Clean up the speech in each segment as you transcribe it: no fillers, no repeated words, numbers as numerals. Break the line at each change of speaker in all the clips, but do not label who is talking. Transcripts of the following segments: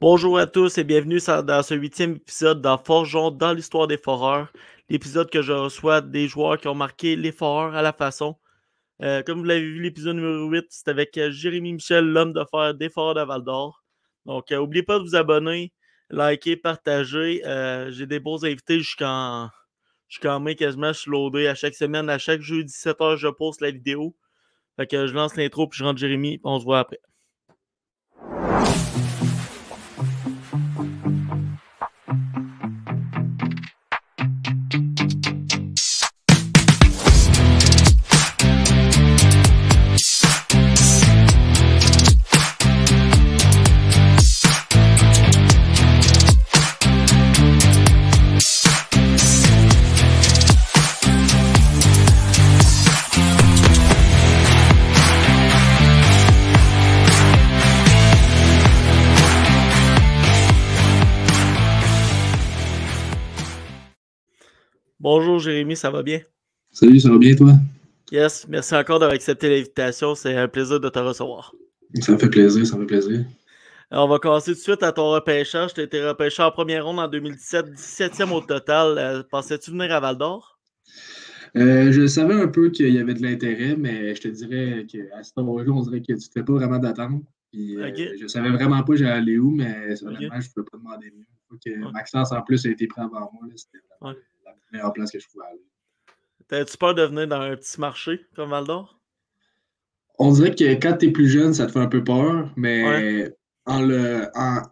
Bonjour à tous et bienvenue dans ce 8e épisode dans Forgeons dans l'histoire des foreurs. L'épisode que je reçois des joueurs qui ont marqué les foreurs à la façon. Comme vous l'avez vu, l'épisode numéro 8, c'est avec Jérémy Michel, l'homme de fer des foreurs de Val-d'Or. Donc, n'oubliez pas de vous abonner, liker, partager. J'ai des beaux invités jusqu'en mai quasiment. Je suis loadé à chaque semaine. À chaque jeudi 17h, je poste la vidéo. Fait que je lance l'intro puis je rentre Jérémy. On se voit après. Bonjour Jérémy, ça va bien?
Salut, ça va bien toi?
Yes, merci encore d'avoir accepté l'invitation. C'est un plaisir de te recevoir.
Ça me fait plaisir, ça me fait plaisir.
Alors, on va commencer tout de suite à ton repêchage. Tu as été repêché en première ronde en 2017, 17e au total. Pensais-tu venir à Val-d'Or?
Je savais un peu qu'il y avait de l'intérêt, mais je te dirais qu'à ce moment-là, on dirait que tu ne fais pas vraiment d'attente. Puis,
Ok,
je savais vraiment pas j'allais aller où, mais
ok,
honnêtement, je ne peux pas demander mieux. Faut que
ouais,
Maxence, en plus, a été pris avant moi. C'était vraiment
ouais.
la meilleure place que je pouvais aller.
T'avais-tu peur de venir dans un petit marché comme Val-d'Or?
On dirait que quand tu es plus jeune, ça te fait un peu peur,
Ouais.
mais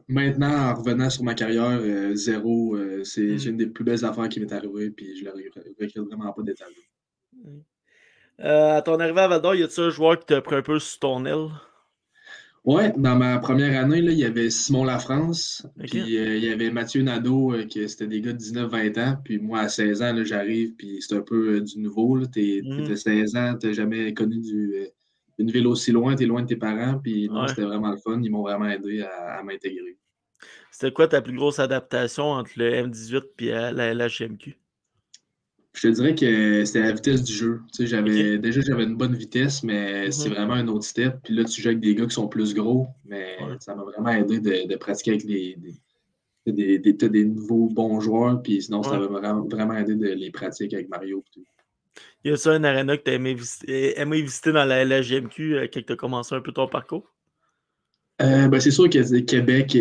maintenant, en revenant sur ma carrière, zéro, c'est
Hmm.
une des plus belles affaires qui m'est arrivée, puis je ne regrette vraiment pas d'être allé.
À ton arrivée à Val-d'Or, y a-tu un joueur qui t'a pris un peu sous ton aile?
Ouais, dans ma première année, là, il y avait Simon Lafrance,
Ok.
puis il y avait Mathieu Nadeau, que c'était des gars de 19-20 ans. Puis moi, à 16 ans, là, j'arrive, puis c'est un peu du nouveau. T'es
Mhm.
de 16 ans, t'as jamais connu une ville aussi loin, t'es loin de tes parents. Puis non,
Ouais.
c'était vraiment le fun. Ils m'ont vraiment aidé à m'intégrer.
C'était quoi ta plus grosse adaptation entre le M18 et la LHMQ?
Je te dirais que c'était la vitesse du jeu. Tu sais,
Ok.
j'avais une bonne vitesse, mais c'est
Mhm.
vraiment un autre step. Puis là, tu joues avec des gars qui sont plus gros, mais
Ouais.
ça m'a vraiment aidé de pratiquer avec t'as des nouveaux bons joueurs, puis sinon, ça
Ouais.
va vraiment aider de les pratiquer avec Mario. Puis tout.
Y a ça un arena que t'as aimé visiter dans la LHJMQ quand t'as commencé un peu ton parcours?
Ben, c'est sûr que Québec,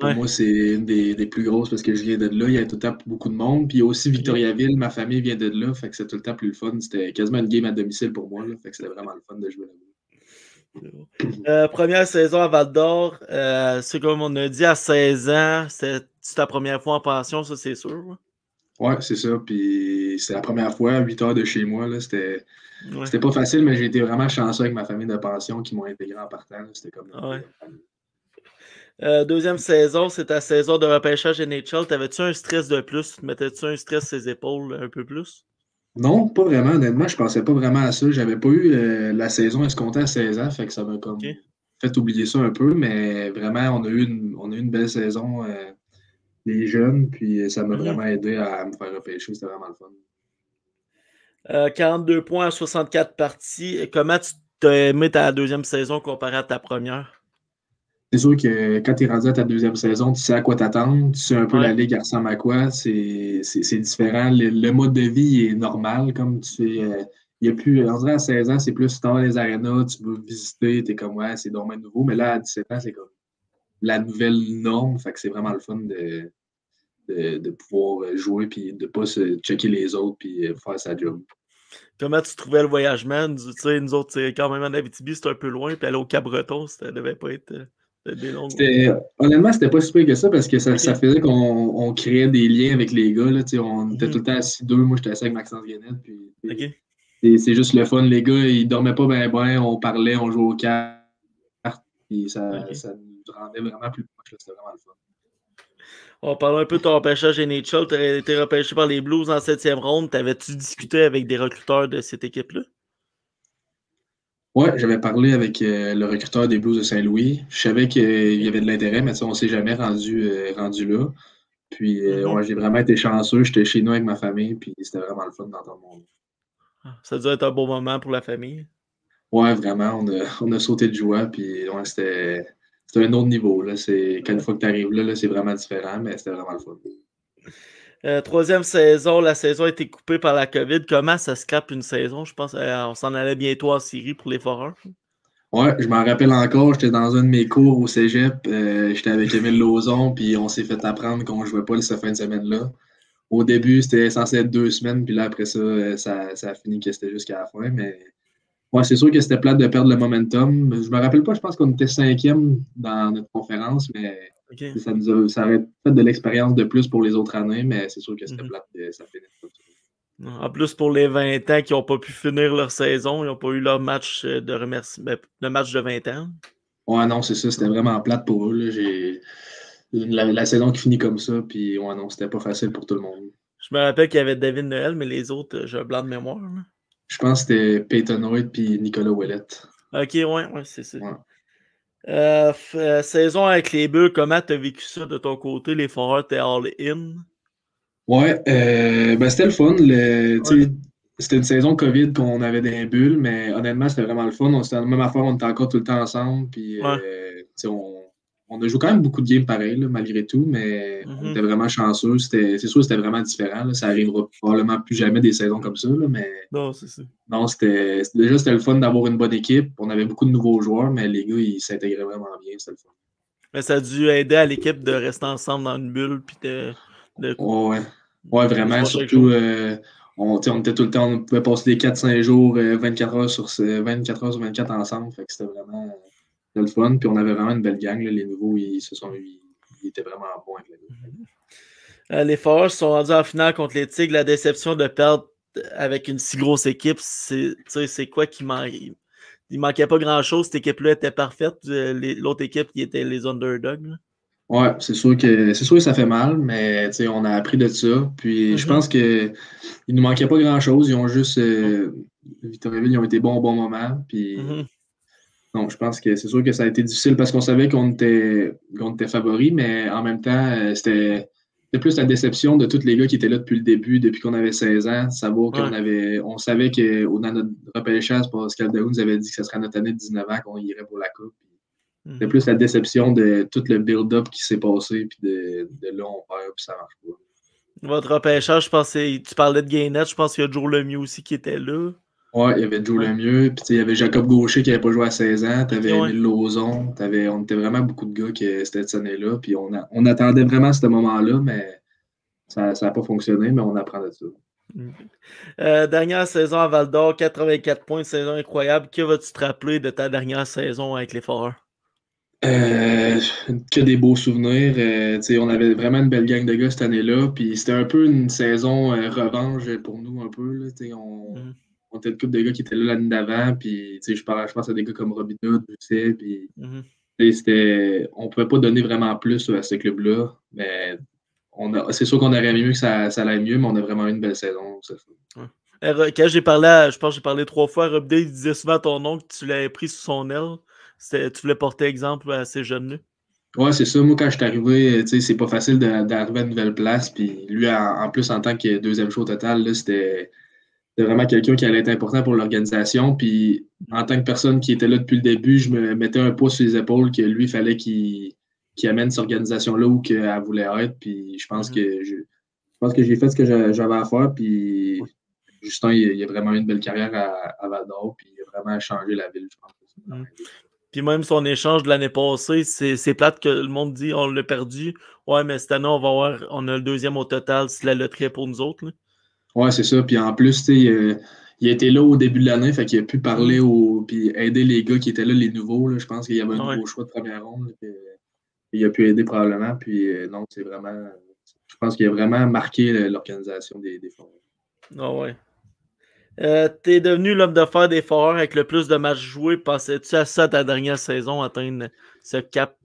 pour
Ouais.
moi, c'est une des plus grosses parce que je viens de là. Il y a tout le temps beaucoup de monde. Puis il y a aussi
Ok.
Victoriaville, ma famille vient de là, fait que c'est tout le temps plus le fun. C'était quasiment une game à domicile pour moi, là, fait que c'était vraiment le fun de jouer là-bas.
Première saison à Val d'Or, c'est comme on a dit à 16 ans, c'est ta première fois en pension, ça c'est sûr.
Ouais, c'est ça. Puis c'est la première fois, à 8 heures de chez moi. Là,
Ouais.
c'était pas facile, mais j'ai été vraiment chanceux avec ma famille de pension qui m'ont intégré en partant. Là. C'était comme une
Ouais.
deuxième famille.
Deuxième saison, c'est ta saison de repêchage NHL. T'avais-tu un stress de plus? Mettais-tu un stress sur ses épaules un peu plus?
Non, pas vraiment. Honnêtement, je pensais pas vraiment à ça. J'avais pas eu la saison escomptée à 16 ans, fait que ça m'a
Ok.
comme fait oublier ça un peu, mais vraiment, on a eu une belle saison, les jeunes, puis ça m'a
Mhm.
vraiment aidé à me faire repêcher. C'était vraiment le fun.
42 points à 64 parties. Et comment tu t'as aimé ta deuxième saison comparée à ta première?
C'est sûr que quand tu es rendu à ta deuxième saison, tu sais à quoi t'attendre, tu sais un peu la
Ouais.
ligue elle ressemble à quoi, c'est différent. Le mode de vie est normal, comme tu fais. Il y a plus, on dirait à 16 ans, c'est plus dans les arénas, tu veux visiter, tu es comme ouais, c'est dommage nouveau, mais là, à 17 ans, c'est comme la nouvelle norme. Fait que c'est vraiment le fun de pouvoir jouer puis de ne pas se checker les autres puis faire sa job.
Comment tu trouvais le voyagement? Tu sais, nous autres, c'est quand même en Abitibi, c'est un peu loin. Puis aller au Cap-Breton, ça devait pas être des longues.
Honnêtement, c'était pas si pire que ça parce que ça
OK.
faisait qu'on créait des liens avec les gars. Là, on était tout
Mhm.
le temps assis deux. Moi, j'étais assis avec Maxence Guenette. Puis
OK.
c'est juste le fun. Les gars, ils dormaient pas bien, on parlait, on jouait aux cartes. Puis
OK.
ça nous rendait vraiment plus proches. Là. C'était vraiment le fun.
On parle un peu de ton repêchage NHL. Tu as été repêché par les Blues en 7e ronde. T'avais-tu discuté avec des recruteurs de cette équipe-là?
Ouais, j'avais parlé avec le recruteur des Blues de Saint-Louis. Je savais qu'il y avait de l'intérêt, mais on ne s'est jamais rendu là. Puis,
Mhm.
ouais, j'ai vraiment été chanceux. J'étais chez nous avec ma famille, puis c'était vraiment le fun d'entendre mon nom.
Ça doit être un bon moment pour la famille.
Ouais, vraiment, on a sauté de joie, puis ouais, c'était. c'est un autre niveau. Là. Quand une fois que tu arrives là, c'est vraiment différent, mais c'était vraiment le fun.
Troisième saison, la saison a été coupée par la COVID. Comment ça scrape une saison? Je pense qu'on s'en allait bientôt en série pour les Foreurs.
Ouais, je m'en rappelle encore, j'étais dans un de mes cours au cégep, j'étais avec Émile Lauzon, puis on s'est fait apprendre qu'on ne jouait pas cette fin de semaine-là. Au début, c'était censé être 2 semaines, puis là, après ça, ça a fini que c'était jusqu'à la fin, mais ouais, c'est sûr que c'était plate de perdre le momentum. Je me rappelle pas, je pense qu'on était 5e dans notre conférence, mais
Okay.
ça aurait fait de l'expérience de plus pour les autres années, mais c'est sûr que c'était plate que ça finisse comme ça.
En plus, pour les 20 ans qui n'ont pas pu finir leur saison, ils n'ont pas eu leur match de remerciement, le match de 20 ans.
Ouais, non, c'est ça, c'était vraiment plate pour eux. Là. La saison qui finit comme ça, puis ouais, non, c'était pas facile pour tout le monde.
Je me rappelle qu'il y avait David Noël, mais les autres, j'ai un blanc de mémoire. Là.
Je pense que c'était Peyton Hoyt puis Nicolas Ouellet.
Ok, ouais, c'est ça. Ouais. Saison avec les Bulls, comment tu as vécu ça de ton côté? Les Foreurs, t'es all-in?
Ouais, ben c'était le fun. C'était une saison COVID qu'on avait des bulles, mais honnêtement, c'était vraiment le fun. C'était la même affaire, on était encore tout le temps ensemble. Puis,
Ouais.
on a joué quand même beaucoup de games pareils, là, malgré tout, mais on était vraiment chanceux. C'est sûr, c'était vraiment différent. Là. Ça arrivera probablement plus jamais des saisons comme ça, là, mais
Non, c'est ça.
non, déjà, c'était le fun d'avoir une bonne équipe. On avait beaucoup de nouveaux joueurs, mais les gars, ils s'intégraient vraiment bien. C'était le fun.
Mais ça a dû aider à l'équipe de rester ensemble dans une bulle puis
Ouais, ouais,
de
vraiment.
jouer chaque
Surtout,
jour.
on était tout le temps, on pouvait passer des 4-5 jours, 24 heures sur 24 heures sur 24 ensemble. Fait que c'était vraiment le fun. Puis on avait vraiment une belle gang. Là. Les nouveaux, ils étaient vraiment bons avec les gars.
Les Foreurs sont rendus en finale contre les Tigres. La déception de perdre avec une si grosse équipe, c'est quoi qui manque? Il manquait pas grand-chose. Cette équipe-là était parfaite. L'autre équipe qui était les underdogs. Là.
Ouais, c'est sûr que ça fait mal, mais on a appris de ça. Puis je pense que il nous manquait pas grand-chose. Ils ont juste Victoriaville, ils ont été bons au bon moment. Puis non, je pense que c'est sûr que ça a été difficile parce qu'on savait qu'on était favoris, mais en même temps, c'était plus la déception de tous les gars qui étaient là depuis le début, depuis qu'on avait 16 ans. Savoir on savait que dans notre repêchage, Pascal Daoud nous avait dit que ce serait notre année de 19 ans qu'on irait pour la Coupe. C'était plus la déception de tout le build-up qui s'est passé, puis de là, on perd, puis ça marche pas.
Votre repêchage, je pense que tu parlais de Gainette, je pense qu'il y a Joe Lemieux aussi qui était là.
Ouais, il y avait Joe Lemieux, puis il y avait Jacob Gaucher qui n'avait pas joué à 16 ans, t'avais Émile Lauzon, on était vraiment beaucoup de gars qui c'était cette année-là, puis on attendait vraiment ce moment-là, mais ça n'a pas fonctionné, mais on apprend de ça.
Dernière saison à Val d'Or, 84 points, saison incroyable. Que vas-tu te rappeler de ta dernière saison avec les Foreurs?
Que des beaux souvenirs. On avait vraiment une belle gang de gars cette année-là. Puis c'était un peu une saison revanche pour nous, un peu. Là, on était le couple de gars qui étaient là l'année d'avant. Puis je pense à des gars comme Robinhood, Busset. Puis on ne pouvait pas donner vraiment plus à ce club-là. Mais c'est sûr qu'on aurait aimé mieux que ça allait mieux, mais on a vraiment eu une belle saison.
Quand j'ai parlé je pense que j'ai parlé 3 fois à Rob Day, il disait souvent à ton oncle que tu l'avais pris sous son aile. Tu voulais porter exemple à ces jeunes-là.
Ouais, c'est ça. Moi, quand je suis arrivé, c'est pas facile d'arriver à une nouvelle place. Puis lui, en plus, en tant que deuxième choix au total, là, c'était vraiment quelqu'un qui allait être important pour l'organisation. Puis en tant que personne qui était là depuis le début, je me mettais un poids sur les épaules que lui, il fallait qu'il amène cette organisation-là où elle voulait être. Puis je pense que j'ai fait ce que j'avais à faire. Puis Justin, il a vraiment eu une belle carrière à Val d'Or. Puis il a vraiment changé la ville, je pense.
Puis même son échange de l'année passée, c'est plate que le monde dit on l'a perdu. Ouais, mais cette année, on a le deuxième au total si la loterie est pour nous autres. Là.
Ouais, c'est ça. Puis en plus, il a été là au début de l'année, fait qu'il a pu parler puis aider les gars qui étaient là, les nouveaux. Là. Je pense qu'il y avait un nouveau choix de première ronde. Là, il a pu aider probablement. Puis non, c'est vraiment. Je pense qu'il a vraiment marqué l'organisation des Foreurs.
Ah ouais. T'es devenu l'homme d'affaires des Foreurs avec le plus de matchs joués. Pensais-tu à ça ta dernière saison, atteindre ce cap?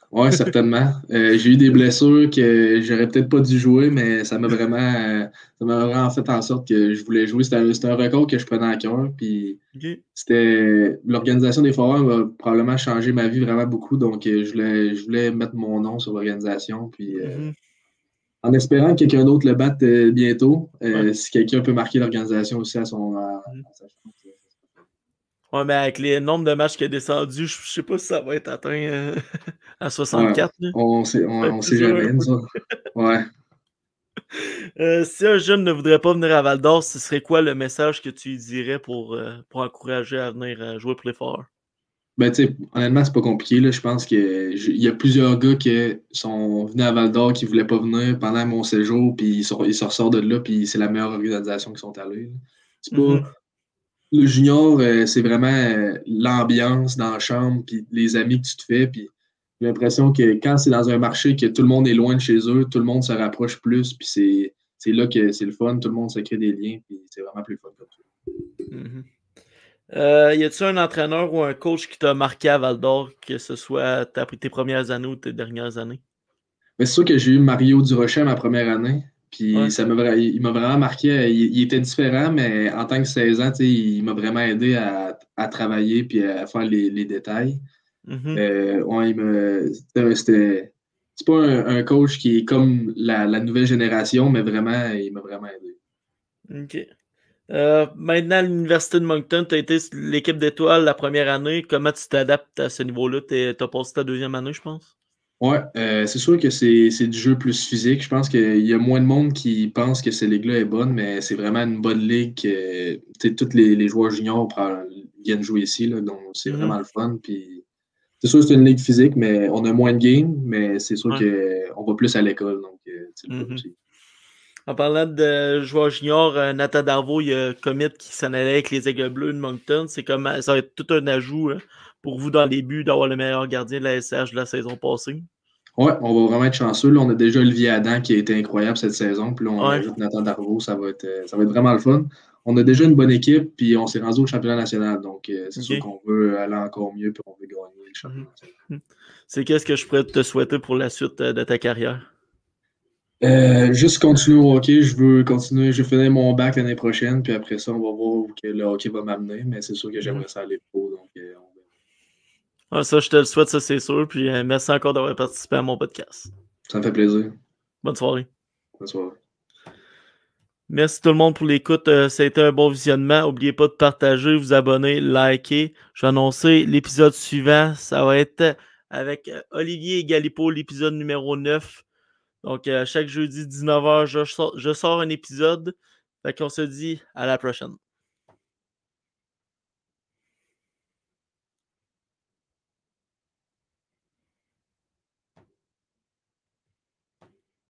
Ouais, certainement. J'ai eu des blessures que j'aurais peut-être pas dû jouer, mais ça m'a vraiment fait en sorte que je voulais jouer. C'était un record que je prenais à cœur. Puis l'organisation des Foreurs va probablement changer ma vie vraiment beaucoup. Donc, je voulais mettre mon nom sur l'organisation. Puis en espérant que quelqu'un d'autre le batte bientôt, si quelqu'un peut marquer l'organisation aussi à sa chance.
Ouais, mais avec les nombres de matchs qui est descendu, je sais pas si ça va être atteint à
Ouais,
64. Là. Ça va être
on sait
plus dur.
jamais, nous autres. Ouais.
Si un jeune ne voudrait pas venir à Val d'Or, ce serait quoi le message que tu lui dirais pour encourager à venir jouer pour les Foreurs?
Ben, tu sais, honnêtement, c'est pas compliqué, là. Je pense qu'il y a plusieurs gars qui sont venus à Val d'Or qui voulaient pas venir pendant mon séjour, puis ils se ressortent de là, puis c'est la meilleure organisation qui sont allés, là. C'est pas.
Mhm.
Le junior, c'est vraiment l'ambiance dans la chambre, puis les amis que tu te fais, puis j'ai l'impression que quand c'est dans un marché que tout le monde est loin de chez eux, tout le monde se rapproche plus, puis c'est là que c'est le fun, tout le monde se crée des liens, puis c'est vraiment plus fun comme ça.
Mhm. Y a-tu un entraîneur ou un coach qui t'a marqué à Val d'Or, que ce soit tes premières années ou tes dernières années?
Mais c'est sûr que j'ai eu Mario Durocher ma première année, puis
Ouais.
il m'a vraiment marqué. Il était différent, mais en tant que 16 ans, tu sais, il m'a vraiment aidé à travailler puis à faire les détails.
Mhm.
Ouais, c'est pas un coach qui est comme la nouvelle génération, mais vraiment, il m'a vraiment aidé.
OK. Maintenant, à l'Université de Moncton, tu as été l'équipe d'étoiles la première année. Comment tu t'adaptes à ce niveau-là? Tu as passé ta deuxième année, je pense.
Ouais, c'est sûr que c'est du jeu plus physique. Je pense qu'il y a moins de monde qui pense que cette ligue-là est bonne, mais c'est vraiment une bonne ligue que tu sais, tous les joueurs juniors viennent jouer ici, là, donc c'est
Mhm.
vraiment le fun. Puis, c'est sûr que c'est une ligue physique, mais on a moins de games, mais c'est sûr
Ouais.
qu'on va plus à l'école, donc c'est le fun
Mhm.
aussi.
En parlant de joueurs juniors, Nathan Darvaux, il y a Commit qui s'en allait avec les Aigles Bleus de Moncton. C'est comme ça va être tout un ajout pour vous dans les buts d'avoir le meilleur gardien de la SH de la saison passée.
Ouais, on va vraiment être chanceux. Là, on a déjà Olivier Adam qui a été incroyable cette saison. Puis là, on
Ouais.
ajoute Nathan Darvaux. Ça va être vraiment le fun. On a déjà
Mhm.
une bonne équipe, puis on s'est rendu au championnat national. Donc, c'est sûr
OK.
qu'on veut aller encore mieux, puis on veut gagner le
Mhm.
championnat national.
C'est qu'est-ce que je pourrais te souhaiter pour la suite de ta carrière?
Juste continuer au hockey. Je veux continuer. Je vais finir mon bac l'année prochaine, puis après ça, on va voir où que le hockey va m'amener. Mais c'est sûr que
Mhm.
j'aimerais ça aller pro. Donc, on verra.
Ah, ça, je te le souhaite, ça, c'est sûr. Puis merci encore d'avoir participé à mon podcast.
Ça me fait plaisir.
Bonne soirée.
Bonne soirée.
Merci tout le monde pour l'écoute. Ça a été un bon visionnement. N'oubliez pas de partager, vous abonner, liker. Je vais annoncer l'épisode suivant. Ça va être avec Olivier et Galipo, l'épisode numéro 9. Donc, chaque jeudi 19h, je sors un épisode. Fait qu'on se dit à la prochaine.